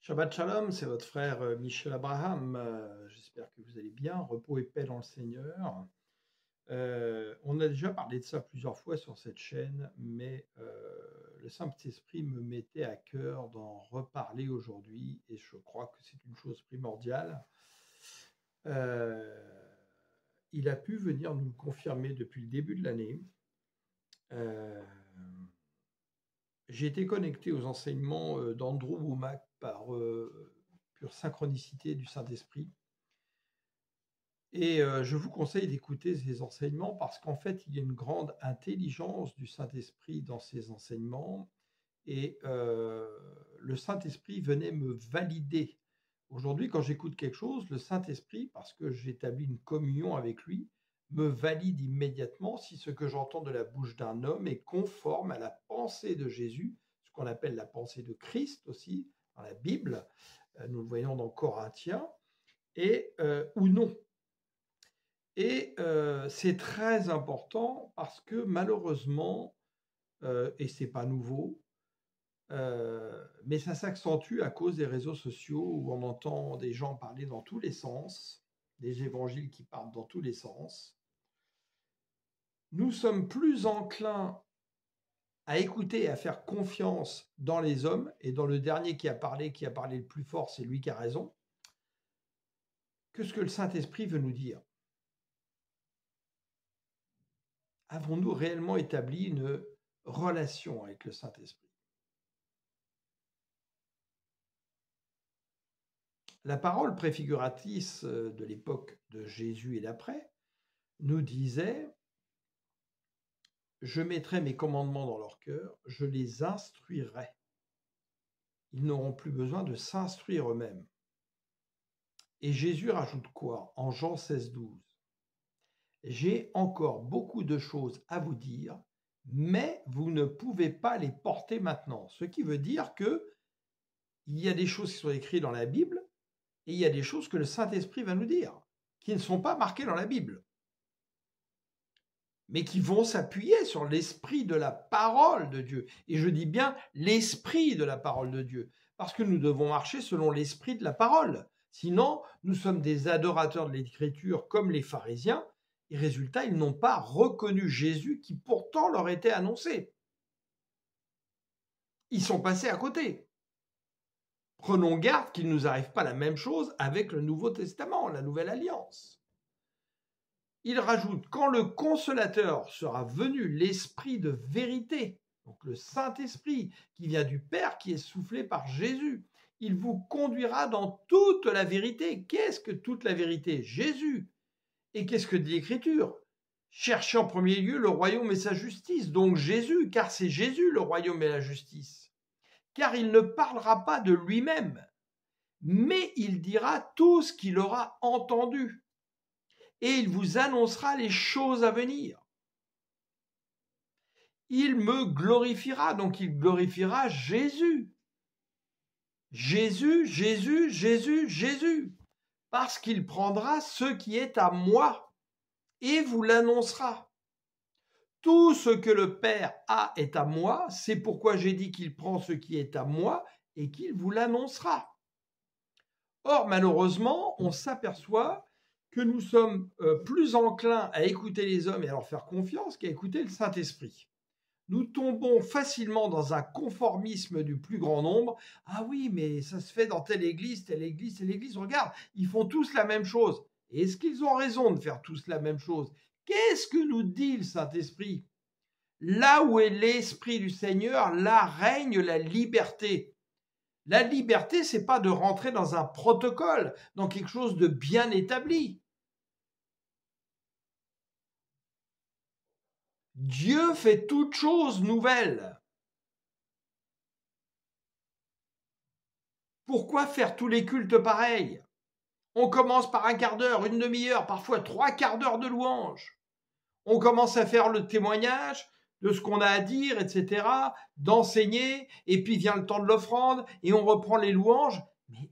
Shabbat Shalom, c'est votre frère Michel Abraham. J'espère que vous allez bien. Repos et paix dans le Seigneur. On a déjà parlé de ça plusieurs fois sur cette chaîne, mais le Saint-Esprit me mettait à cœur d'en reparler aujourd'hui et je crois que c'est une chose primordiale. Il a pu venir nous le confirmer depuis le début de l'année. J'ai été connecté aux enseignements d'Andrew Wommack par pure synchronicité du Saint-Esprit. Et je vous conseille d'écouter ces enseignements parce qu'en fait, il y a une grande intelligence du Saint-Esprit dans ces enseignements. Et le Saint-Esprit venait me valider. Aujourd'hui, quand j'écoute quelque chose, le Saint-Esprit, parce que j'établis une communion avec lui, me valide immédiatement si ce que j'entends de la bouche d'un homme est conforme à la pensée de Jésus, ce qu'on appelle la pensée de Christ aussi, dans la Bible, nous le voyons dans Corinthiens, et, ou non. Et c'est très important parce que malheureusement, et ce n'est pas nouveau, mais ça s'accentue à cause des réseaux sociaux où on entend des gens parler dans tous les sens, des évangiles qui partent dans tous les sens. Nous sommes plus enclins à écouter et à faire confiance dans les hommes, et dans le dernier qui a parlé le plus fort, c'est lui qui a raison, que ce que le Saint-Esprit veut nous dire. Avons-nous réellement établi une relation avec le Saint-Esprit? La parole préfiguratrice de l'époque de Jésus et d'après nous disait « Je mettrai mes commandements dans leur cœur, je les instruirai. Ils n'auront plus besoin de s'instruire eux-mêmes. » Et Jésus rajoute quoi en Jean 16,12 ? « J'ai encore beaucoup de choses à vous dire, mais vous ne pouvez pas les porter maintenant. » Ce qui veut dire qu'il y a des choses qui sont écrites dans la Bible et il y a des choses que le Saint-Esprit va nous dire, qui ne sont pas marquées dans la Bible, mais qui vont s'appuyer sur l'esprit de la parole de Dieu. Et je dis bien l'esprit de la parole de Dieu, parce que nous devons marcher selon l'esprit de la parole. Sinon, nous sommes des adorateurs de l'Écriture comme les pharisiens, et résultat, ils n'ont pas reconnu Jésus qui pourtant leur était annoncé. Ils sont passés à côté. Prenons garde qu'il ne nous arrive pas la même chose avec le Nouveau Testament, la Nouvelle Alliance. Il rajoute, quand le Consolateur sera venu, l'Esprit de vérité, donc le Saint-Esprit qui vient du Père, qui est soufflé par Jésus, il vous conduira dans toute la vérité. Qu'est-ce que toute la vérité? Jésus. Et qu'est-ce que dit l'Écriture? Cherchez en premier lieu le royaume et sa justice, donc Jésus, car c'est Jésus le royaume et la justice. Car il ne parlera pas de lui-même, mais il dira tout ce qu'il aura entendu. Et il vous annoncera les choses à venir. Il me glorifiera, donc il glorifiera Jésus. Jésus, Jésus, Jésus, Jésus. Parce qu'il prendra ce qui est à moi et vous l'annoncera. Tout ce que le Père a est à moi, c'est pourquoi j'ai dit qu'il prend ce qui est à moi et qu'il vous l'annoncera. Or, malheureusement, on s'aperçoit que nous sommes plus enclins à écouter les hommes et à leur faire confiance qu'à écouter le Saint-Esprit. Nous tombons facilement dans un conformisme du plus grand nombre. Ah oui, mais ça se fait dans telle église, telle église, telle église. Regarde, ils font tous la même chose. Et est-ce qu'ils ont raison de faire tous la même chose? Qu'est-ce que nous dit le Saint-Esprit? Là où est l'Esprit du Seigneur, là règne la liberté. La liberté, c'est pas de rentrer dans un protocole, dans quelque chose de bien établi. Dieu fait toutes choses nouvelles. Pourquoi faire tous les cultes pareils? On commence par un quart d'heure, une demi-heure, parfois 3 quarts d'heure de louange. On commence à faire le témoignage de ce qu'on a à dire, etc., d'enseigner, et puis vient le temps de l'offrande, et on reprend les louanges. Mais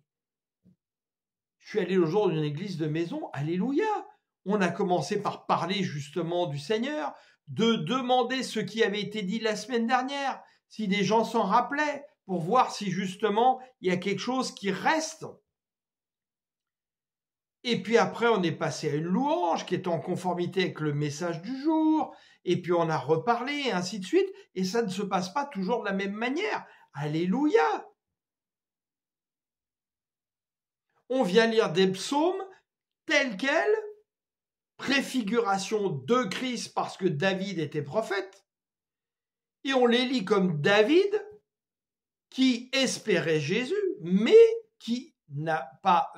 je suis allé le jour d'une église de maison, alléluia. On a commencé par parler justement du Seigneur, de demander ce qui avait été dit la semaine dernière, si des gens s'en rappelaient, pour voir si justement il y a quelque chose qui reste. Et puis après, on est passé à une louange qui est en conformité avec le message du jour, et puis on a reparlé, et ainsi de suite, et ça ne se passe pas toujours de la même manière. Alléluia! On vient lire des psaumes tels quels, préfiguration de Christ parce que David était prophète, et on les lit comme David qui espérait Jésus, mais qui n'a pas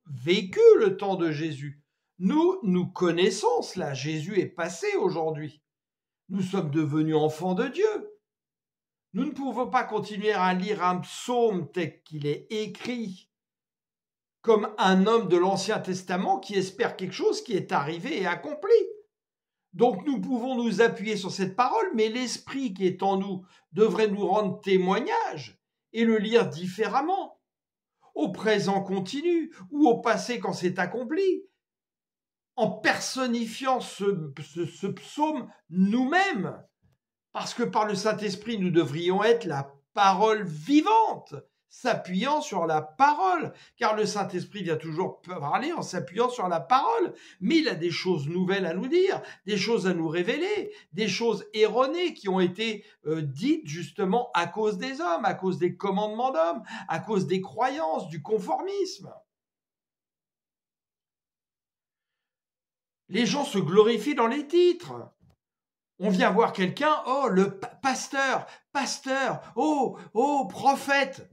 vécu le temps de Jésus. Nous connaissons cela. Jésus est passé aujourd'hui. Nous sommes devenus enfants de Dieu. Nous ne pouvons pas continuer à lire un psaume tel qu'il est écrit comme un homme de l'Ancien Testament qui espère quelque chose qui est arrivé et accompli. Donc nous pouvons nous appuyer sur cette parole, mais l'Esprit qui est en nous devrait nous rendre témoignage et le lire différemment, au présent continu ou au passé quand c'est accompli, en personnifiant ce psaume nous-mêmes, parce que par le Saint-Esprit, nous devrions être la parole vivante, s'appuyant sur la parole, car le Saint-Esprit vient toujours parler en s'appuyant sur la parole, mais il a des choses nouvelles à nous dire, des choses à nous révéler, des choses erronées qui ont été dites justement à cause des hommes, à cause des commandements d'hommes, à cause des croyances, du conformisme. Les gens se glorifient dans les titres. On vient voir quelqu'un, oh, le pasteur, oh, prophète.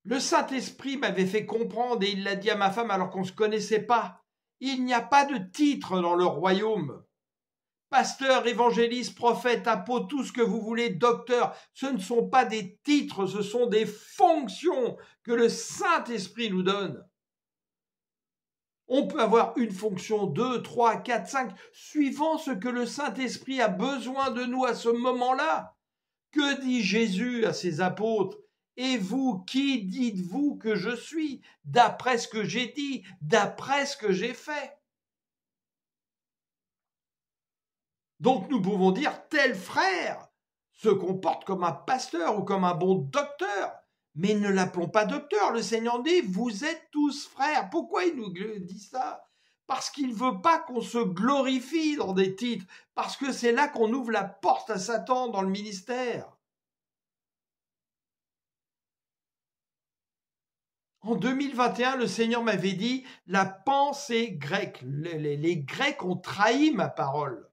Le Saint-Esprit m'avait fait comprendre, et il l'a dit à ma femme alors qu'on ne se connaissait pas. Il n'y a pas de titre dans le royaume. Pasteur, évangéliste, prophète, apôtre, tout ce que vous voulez, docteur, ce ne sont pas des titres, ce sont des fonctions que le Saint-Esprit nous donne. On peut avoir une fonction, 2, 3, 4, 5, suivant ce que le Saint-Esprit a besoin de nous à ce moment-là. Que dit Jésus à ses apôtres? Et vous, qui dites-vous que je suis? D'après ce que j'ai dit, d'après ce que j'ai fait. Donc nous pouvons dire, tel frère se comporte comme un pasteur ou comme un bon docteur. Mais ne l'appelons pas docteur, le Seigneur dit, vous êtes tous frères. Pourquoi il nous dit ça? Parce qu'il ne veut pas qu'on se glorifie dans des titres, parce que c'est là qu'on ouvre la porte à Satan dans le ministère. En 2021, le Seigneur m'avait dit, la pensée grecque, les Grecs ont trahi ma parole.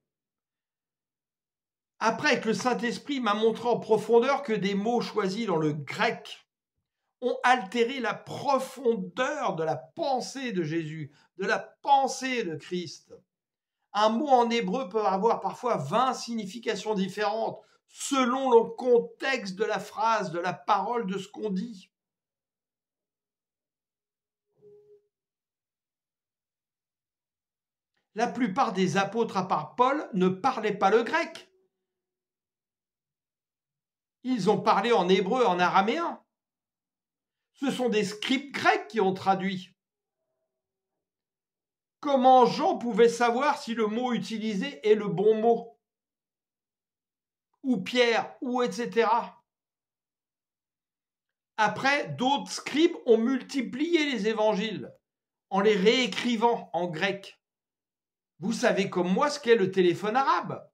Après que le Saint-Esprit m'a montré en profondeur que des mots choisis dans le grec ont altéré la profondeur de la pensée de Jésus, de la pensée de Christ. Un mot en hébreu peut avoir parfois 20 significations différentes selon le contexte de la phrase, de la parole, de ce qu'on dit. La plupart des apôtres, à part Paul, ne parlaient pas le grec. Ils ont parlé en hébreu, en araméen. Ce sont des scribes grecs qui ont traduit. Comment Jean pouvait savoir si le mot utilisé est le bon mot? Ou Pierre, ou etc. Après, d'autres scribes ont multiplié les évangiles en les réécrivant en grec. Vous savez comme moi ce qu'est le téléphone arabe.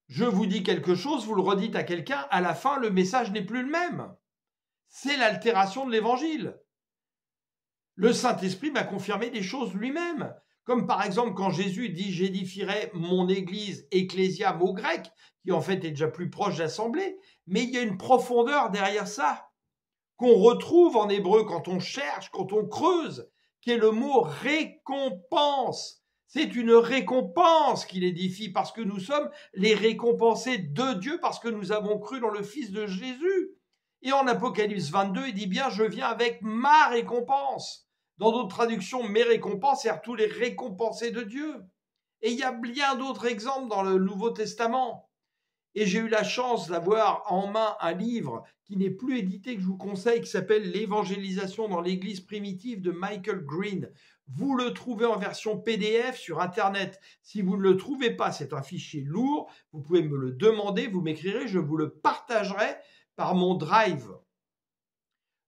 Je vous dis quelque chose, vous le redites à quelqu'un, à la fin, le message n'est plus le même. C'est l'altération de l'évangile. Le Saint-Esprit m'a confirmé des choses lui-même. Comme par exemple quand Jésus dit « j'édifierai mon église », ecclésia, mot grec, qui en fait est déjà plus proche d'assemblée, mais il y a une profondeur derrière ça, qu'on retrouve en hébreu quand on cherche, quand on creuse, qui est le mot « récompense ». C'est une récompense qu'il édifie parce que nous sommes les récompensés de Dieu parce que nous avons cru dans le Fils de Jésus. Et en Apocalypse 22, il dit bien, je viens avec ma récompense. Dans d'autres traductions, mes récompenses, c'est-à-dire tous les récompensés de Dieu. Et il y a bien d'autres exemples dans le Nouveau Testament. Et j'ai eu la chance d'avoir en main un livre qui n'est plus édité, que je vous conseille, qui s'appelle « L'évangélisation dans l'Église primitive » de Michael Green. Vous le trouvez en version PDF sur Internet. Si vous ne le trouvez pas, c'est un fichier lourd, vous pouvez me le demander, vous m'écrirez, je vous le partagerai, par mon drive.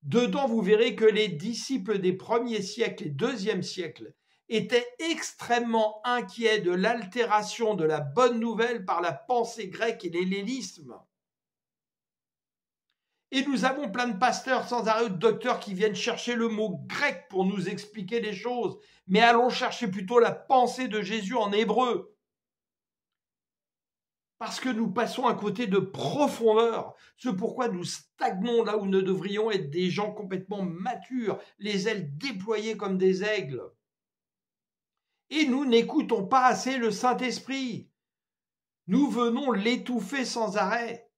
Dedans, vous verrez que les disciples des premiers siècles et deuxième siècle étaient extrêmement inquiets de l'altération de la bonne nouvelle par la pensée grecque et l'hellénisme. Et nous avons plein de pasteurs sans arrêt ou de docteurs qui viennent chercher le mot grec pour nous expliquer les choses. Mais allons chercher plutôt la pensée de Jésus en hébreu. Parce que nous passons à côté de profondeur. C'est pourquoi nous stagnons là où nous devrions être des gens complètement matures, les ailes déployées comme des aigles. Et nous n'écoutons pas assez le Saint-Esprit. Nous venons l'étouffer sans arrêt.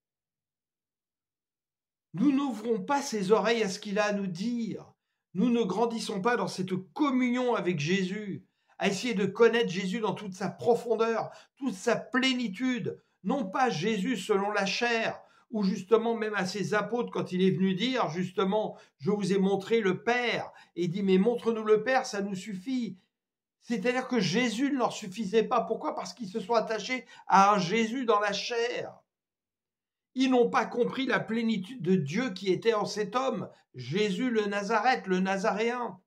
Nous n'ouvrons pas ses oreilles à ce qu'il a à nous dire. Nous ne grandissons pas dans cette communion avec Jésus, à essayer de connaître Jésus dans toute sa profondeur, toute sa plénitude. Non pas Jésus selon la chair, ou justement même à ses apôtres quand il est venu dire justement « je vous ai montré le Père » et il dit « mais montre-nous le Père, ça nous suffit ». C'est-à-dire que Jésus ne leur suffisait pas. Pourquoi ? Parce qu'ils se sont attachés à un Jésus dans la chair. Ils n'ont pas compris la plénitude de Dieu qui était en cet homme, Jésus le Nazareth, le Nazaréen.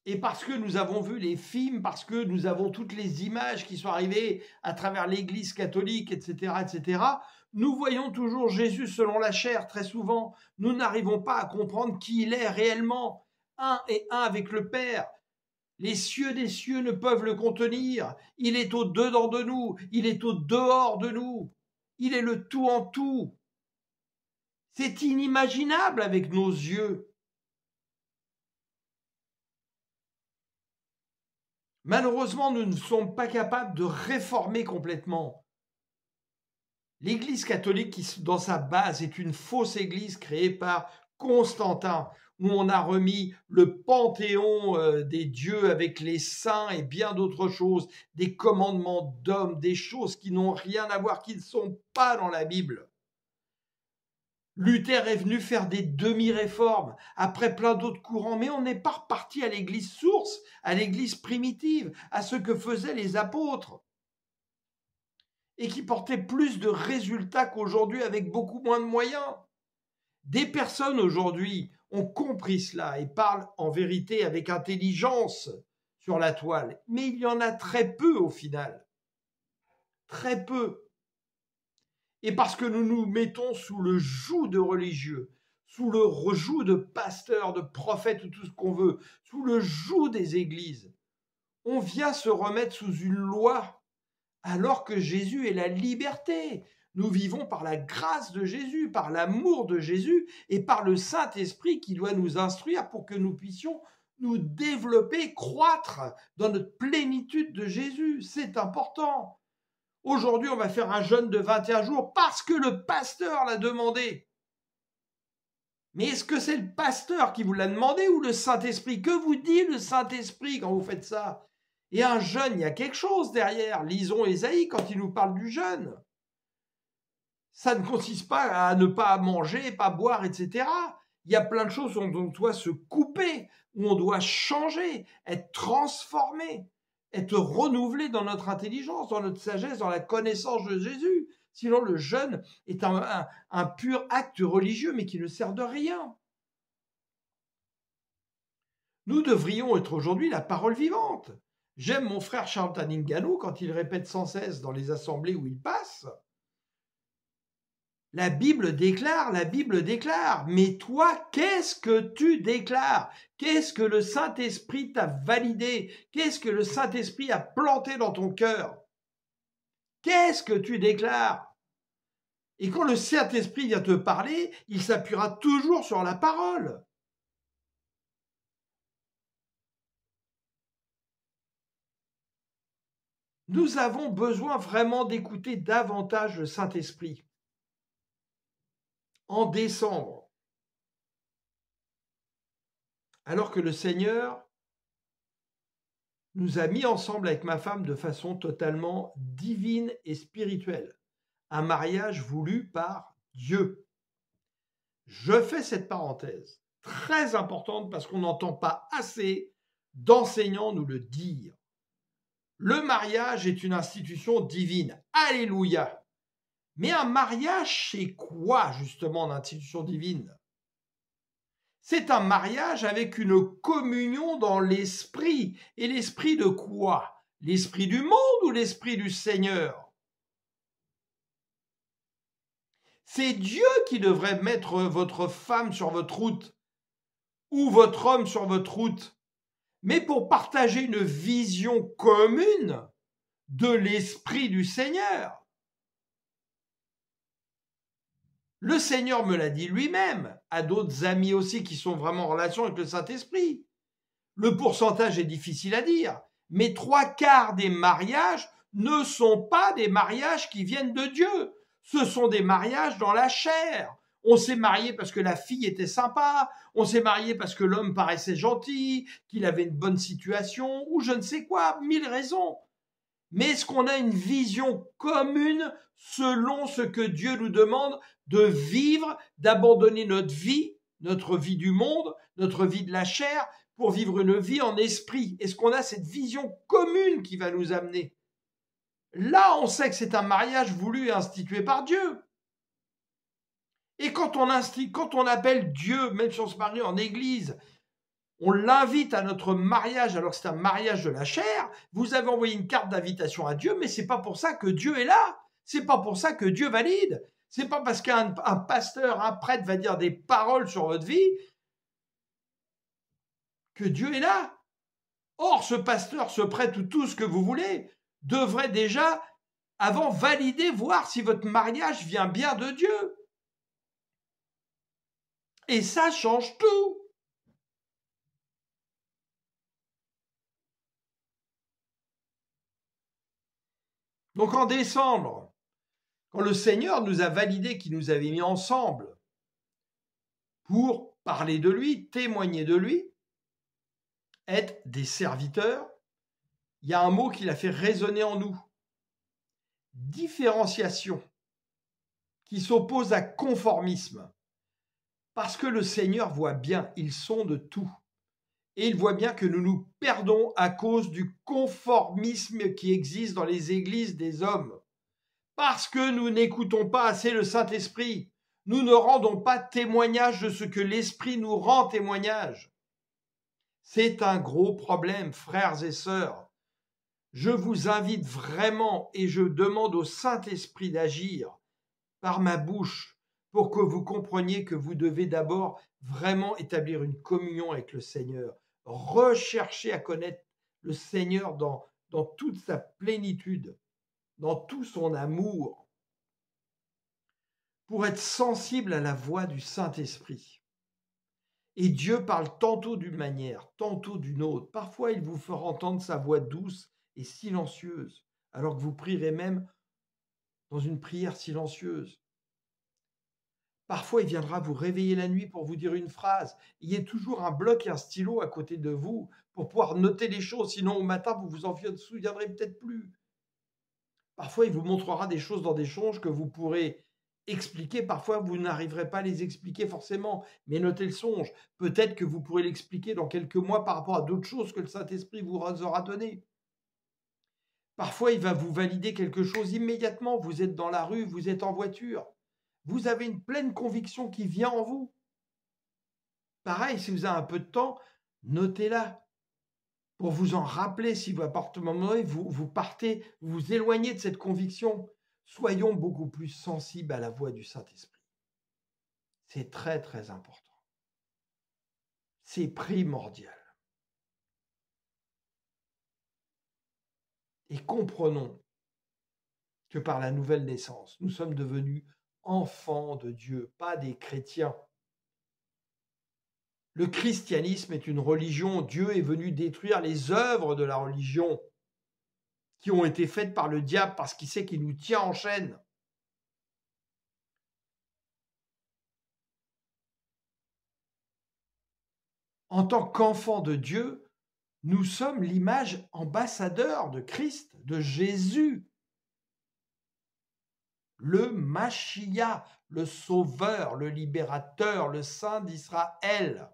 Et parce que nous avons vu les films, parce que nous avons toutes les images qui sont arrivées à travers l'Église catholique, etc., nous voyons toujours Jésus selon la chair très souvent. Nous n'arrivons pas à comprendre qui il est réellement, un et un avec le Père. Les cieux des cieux ne peuvent le contenir. Il est au-dedans de nous, il est au-dehors de nous. Il est le tout en tout. C'est inimaginable avec nos yeux. Malheureusement, nous ne sommes pas capables de réformer complètement. L'Église catholique, qui dans sa base est une fausse Église créée par Constantin, où on a remis le panthéon des dieux avec les saints et bien d'autres choses, des commandements d'hommes, des choses qui n'ont rien à voir, qui ne sont pas dans la Bible. Luther est venu faire des demi-réformes, après plein d'autres courants, mais on n'est pas reparti à l'église source, à l'église primitive, à ce que faisaient les apôtres, et qui portaient plus de résultats qu'aujourd'hui avec beaucoup moins de moyens. Des personnes aujourd'hui ont compris cela et parlent en vérité avec intelligence sur la toile, mais il y en a très peu au final. Très peu. Et parce que nous nous mettons sous le joug de religieux, sous le joug de pasteurs, de prophètes ou tout ce qu'on veut, sous le joug des églises, on vient se remettre sous une loi alors que Jésus est la liberté. Nous vivons par la grâce de Jésus, par l'amour de Jésus et par le Saint-Esprit qui doit nous instruire pour que nous puissions nous développer, croître dans notre plénitude de Jésus. C'est important. Aujourd'hui, on va faire un jeûne de 21 jours parce que le pasteur l'a demandé. Mais est-ce que c'est le pasteur qui vous l'a demandé ou le Saint-Esprit ? Que vous dit le Saint-Esprit quand vous faites ça ? Et un jeûne, il y a quelque chose derrière. Lisons Ésaïe quand il nous parle du jeûne. Ça ne consiste pas à ne pas manger, pas boire, etc. Il y a plein de choses dont on doit se couper, où on doit changer, être transformé, être renouvelé dans notre intelligence, dans notre sagesse, dans la connaissance de Jésus. Sinon, le jeûne est un pur acte religieux, mais qui ne sert de rien. Nous devrions être aujourd'hui la parole vivante. J'aime mon frère Charles Ngannou quand il répète sans cesse dans les assemblées où il passe. La Bible déclare, mais toi, qu'est-ce que tu déclares ? Qu'est-ce que le Saint-Esprit t'a validé ? Qu'est-ce que le Saint-Esprit a planté dans ton cœur ? Qu'est-ce que tu déclares ? Et quand le Saint-Esprit vient te parler, il s'appuiera toujours sur la parole. Nous avons besoin vraiment d'écouter davantage le Saint-Esprit. En décembre, alors que le Seigneur nous a mis ensemble avec ma femme de façon totalement divine et spirituelle, un mariage voulu par Dieu. Je fais cette parenthèse très importante parce qu'on n'entend pas assez d'enseignants nous le dire. Le mariage est une institution divine. Alléluia! Mais un mariage, c'est quoi justement en institution divine? C'est un mariage avec une communion dans l'esprit. Et l'esprit de quoi? L'esprit du monde ou l'esprit du Seigneur? C'est Dieu qui devrait mettre votre femme sur votre route ou votre homme sur votre route. Mais pour partager une vision commune de l'esprit du Seigneur. Le Seigneur me l'a dit lui-même, à d'autres amis aussi qui sont vraiment en relation avec le Saint-Esprit. Le pourcentage est difficile à dire, mais 3/4 des mariages ne sont pas des mariages qui viennent de Dieu. Ce sont des mariages dans la chair. On s'est marié parce que la fille était sympa, on s'est marié parce que l'homme paraissait gentil, qu'il avait une bonne situation, ou je ne sais quoi, 1000 raisons. Mais est-ce qu'on a une vision commune selon ce que Dieu nous demande de vivre, d'abandonner notre vie du monde, notre vie de la chair, pour vivre une vie en esprit? Est-ce qu'on a cette vision commune qui va nous amener? Là, on sait que c'est un mariage voulu et institué par Dieu. Et quand on appelle Dieu, même si on se marie en église, on l'invite à notre mariage alors que c'est un mariage de la chair, vous avez envoyé une carte d'invitation à Dieu, mais c'est pas pour ça que Dieu est là. C'est pas pour ça que Dieu valide. C'est pas parce qu'un pasteur, un prêtre va dire des paroles sur votre vie que Dieu est là. Or, ce pasteur, ce prêtre ou tout ce que vous voulez devrait déjà, avant, valider, voir si votre mariage vient bien de Dieu. Et ça change tout. Donc en décembre, quand le Seigneur nous a validé qu'il nous avait mis ensemble pour parler de lui, témoigner de lui, être des serviteurs, il y a un mot qu'il a fait résonner en nous. Différenciation, qui s'oppose à conformisme. Parce que le Seigneur voit bien, il sonde tout. Et il voit bien que nous nous perdons à cause du conformisme qui existe dans les églises des hommes. Parce que nous n'écoutons pas assez le Saint-Esprit. Nous ne rendons pas témoignage de ce que l'Esprit nous rend témoignage. C'est un gros problème, frères et sœurs. Je vous invite vraiment et je demande au Saint-Esprit d'agir par ma bouche pour que vous compreniez que vous devez d'abord vraiment établir une communion avec le Seigneur. Rechercher à connaître le Seigneur dans toute sa plénitude, dans tout son amour, pour être sensible à la voix du Saint-Esprit. Et Dieu parle tantôt d'une manière, tantôt d'une autre. Parfois, il vous fera entendre sa voix douce et silencieuse, alors que vous prierez même dans une prière silencieuse. Parfois, il viendra vous réveiller la nuit pour vous dire une phrase. Il y a toujours un bloc et un stylo à côté de vous pour pouvoir noter les choses, sinon au matin, vous vous en souviendrez peut-être plus. Parfois, il vous montrera des choses dans des songes que vous pourrez expliquer. Parfois, vous n'arriverez pas à les expliquer forcément, mais notez le songe. Peut-être que vous pourrez l'expliquer dans quelques mois par rapport à d'autres choses que le Saint-Esprit vous aura données. Parfois, il va vous valider quelque chose immédiatement. Vous êtes dans la rue, vous êtes en voiture. Vous avez une pleine conviction qui vient en vous. Pareil, si vous avez un peu de temps, notez-la pour vous en rappeler si vous, à partir du moment donné, vous partez, vous vous éloignez de cette conviction. Soyons beaucoup plus sensibles à la voix du Saint-Esprit. C'est très, très important. C'est primordial. Et comprenons que par la nouvelle naissance, nous sommes devenus enfants de Dieu, pas des chrétiens. Le christianisme est une religion. Dieu est venu détruire les œuvres de la religion qui ont été faites par le diable parce qu'il sait qu'il nous tient en chaîne. En tant qu'enfants de Dieu, nous sommes l'image ambassadeur de Christ, de Jésus. Le Machia, le Sauveur, le Libérateur, le Saint d'Israël.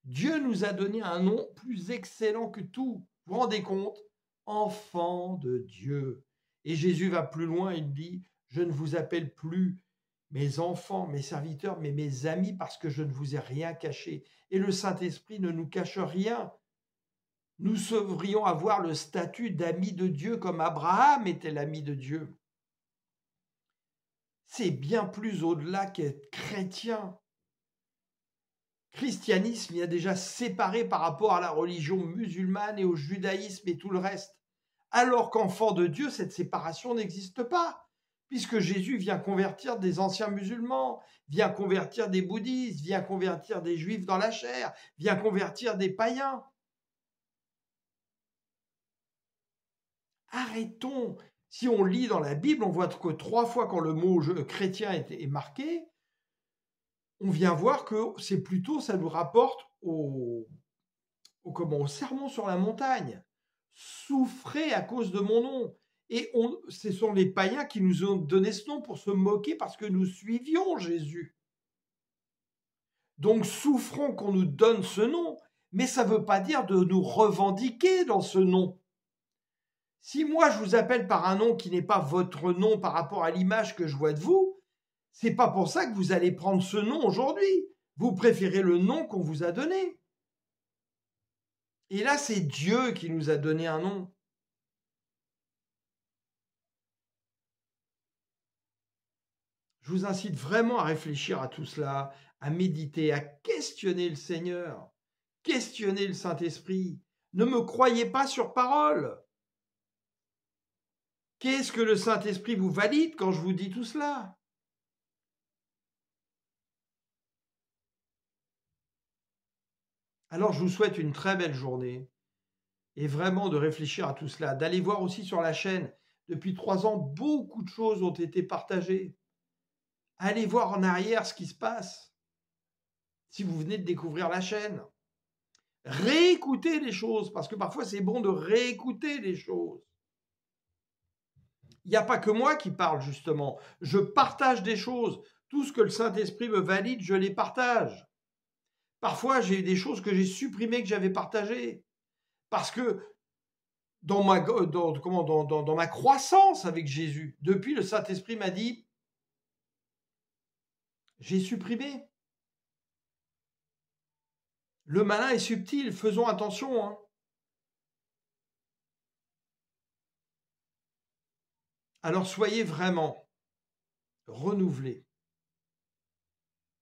Dieu nous a donné un nom plus excellent que tout. Vous vous rendez compte? Enfant de Dieu. Et Jésus va plus loin, il dit, je ne vous appelle plus mes enfants, mes serviteurs, mais mes amis, parce que je ne vous ai rien caché. Et le Saint-Esprit ne nous cache rien. Nous devrions avoir le statut d'amis de Dieu comme Abraham était l'ami de Dieu. C'est bien plus au-delà qu'être chrétien. Christianisme, il y a déjà séparé par rapport à la religion musulmane et au judaïsme et tout le reste. Alors qu'enfant de Dieu, cette séparation n'existe pas, puisque Jésus vient convertir des anciens musulmans, vient convertir des bouddhistes, vient convertir des juifs dans la chair, vient convertir des païens. Arrêtons. Si on lit dans la Bible, on voit que 3 fois quand le mot chrétien est marqué, on vient voir que c'est plutôt, ça nous rapporte au sermon sur la montagne. Souffrez à cause de mon nom. Et ce sont les païens qui nous ont donné ce nom pour se moquer parce que nous suivions Jésus. Donc souffrons qu'on nous donne ce nom, mais ça ne veut pas dire de nous revendiquer dans ce nom. Si moi je vous appelle par un nom qui n'est pas votre nom par rapport à l'image que je vois de vous, c'est pas pour ça que vous allez prendre ce nom aujourd'hui. Vous préférez le nom qu'on vous a donné. Et là, c'est Dieu qui nous a donné un nom. Je vous incite vraiment à réfléchir à tout cela, à méditer, à questionner le Seigneur, questionner le Saint-Esprit. Ne me croyez pas sur parole. Qu'est-ce que le Saint-Esprit vous valide quand je vous dis tout cela? Alors, je vous souhaite une très belle journée et vraiment de réfléchir à tout cela, d'aller voir aussi sur la chaîne. Depuis 3 ans, beaucoup de choses ont été partagées. Allez voir en arrière ce qui se passe si vous venez de découvrir la chaîne. Réécoutez les choses, parce que parfois c'est bon de réécouter les choses. Il n'y a pas que moi qui parle, justement. Je partage des choses. Tout ce que le Saint-Esprit me valide, je les partage. Parfois, j'ai des choses que j'ai supprimées, que j'avais partagées. Parce que dans ma croissance avec Jésus, depuis, le Saint-Esprit m'a dit, j'ai supprimé. Le malin est subtil, faisons attention. Hein. Alors soyez vraiment renouvelés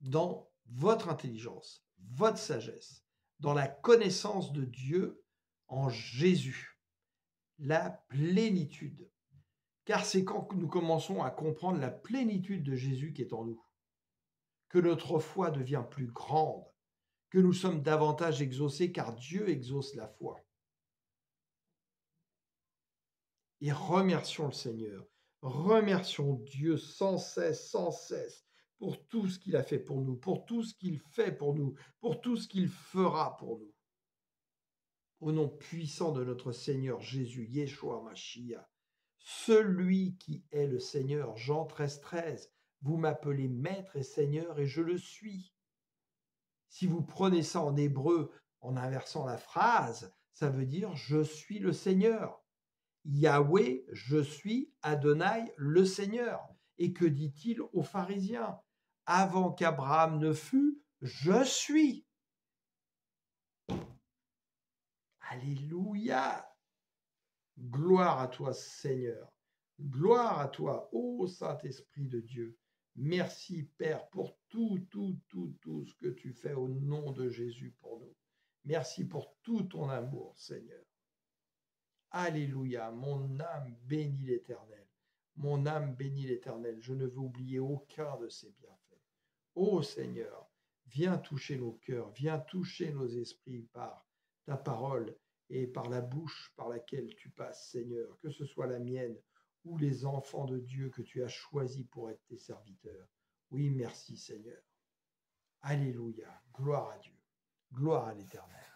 dans votre intelligence, votre sagesse, dans la connaissance de Dieu en Jésus, la plénitude. Car c'est quand nous commençons à comprendre la plénitude de Jésus qui est en nous, que notre foi devient plus grande, que nous sommes davantage exaucés, car Dieu exauce la foi. Et remercions le Seigneur, remercions Dieu sans cesse, pour tout ce qu'il a fait pour nous, pour tout ce qu'il fait pour nous, pour tout ce qu'il fera pour nous. Au nom puissant de notre Seigneur Jésus, Yeshua Mashiach, celui qui est le Seigneur, Jean 13, vous m'appelez Maître et Seigneur et je le suis. Si vous prenez ça en hébreu, en inversant la phrase, ça veut dire « je suis le Seigneur ». Yahweh, je suis Adonai, le Seigneur. Et que dit-il aux pharisiens? Avant qu'Abraham ne fût, je suis. Alléluia. Gloire à toi, Seigneur. Gloire à toi, ô Saint-Esprit de Dieu. Merci, Père, pour tout ce que tu fais au nom de Jésus pour nous. Merci pour tout ton amour, Seigneur. Alléluia, mon âme bénit l'Éternel. Mon âme bénit l'Éternel. Je ne veux oublier aucun de ses bienfaits. Ô Seigneur, viens toucher nos cœurs, viens toucher nos esprits par ta parole et par la bouche par laquelle tu passes, Seigneur, que ce soit la mienne ou les enfants de Dieu que tu as choisis pour être tes serviteurs. Oui, merci Seigneur. Alléluia, gloire à Dieu, gloire à l'Éternel.